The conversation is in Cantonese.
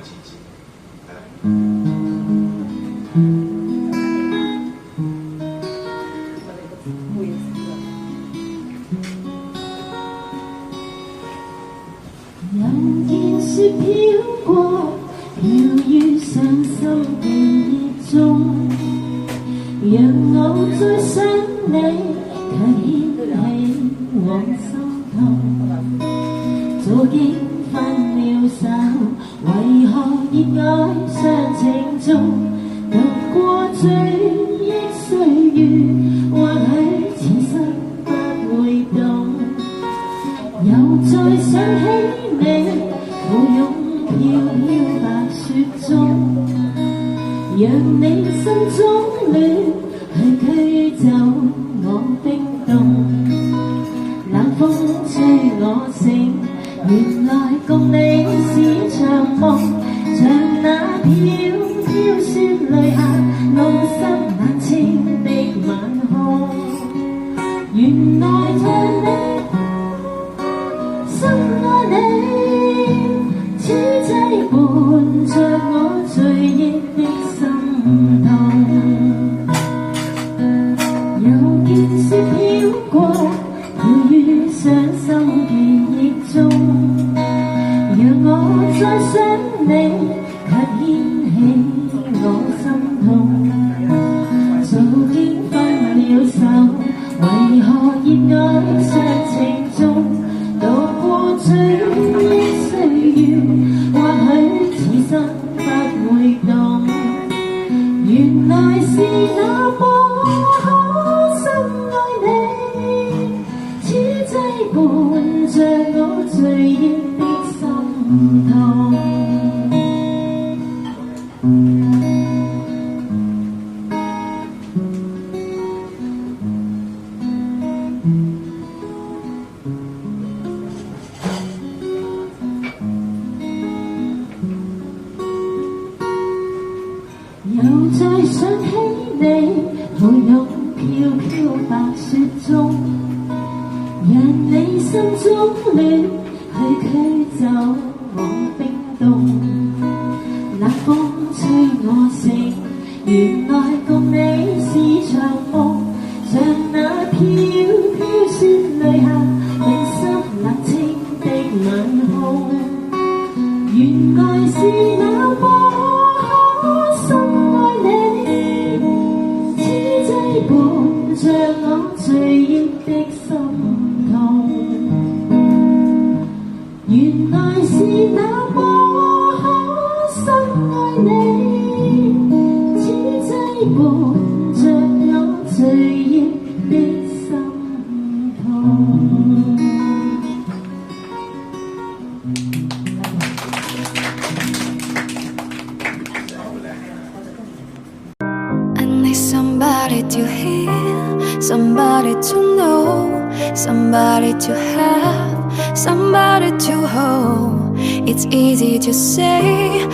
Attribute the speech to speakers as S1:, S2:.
S1: 自己，係啦。
S2: 有件雪飄過，飄於傷心記憶中，讓我再想你，卻掀起我心痛。早經分了手，為何熱愛傷情中，度過追憶歲月，或許此生不會懂。又再想起你，抱擁飄飄白雪中，讓你心中戀去驅走我冰凍。冷風吹我醒，原來共你是場夢，像那飄飄雪淚下弄濕冷清的晚空。原來像你深愛你，此際伴着我追憶的心痛。有件雪飄過，飄於傷心記憶中，讓我再想你，卻掀起我心痛。早經分了手，為何熱愛傷情中，度過追憶歲月，或許此生不會懂。原來是那麼可深愛你，此際伴着我追憶的心痛。又再想起你，抱擁飄飄白雪中，讓你心中戀去驅走我冰凍。冷風吹我醒，原來共你是場夢，像那飄飄雪淚下弄濕冷清的晚空。原來是那麼伴着我追憶的心痛，原來是那麼可深愛你，此際伴着我追憶的心痛。
S3: Somebody to hear, somebody to know, somebody to have, somebody to hold. It's easy to say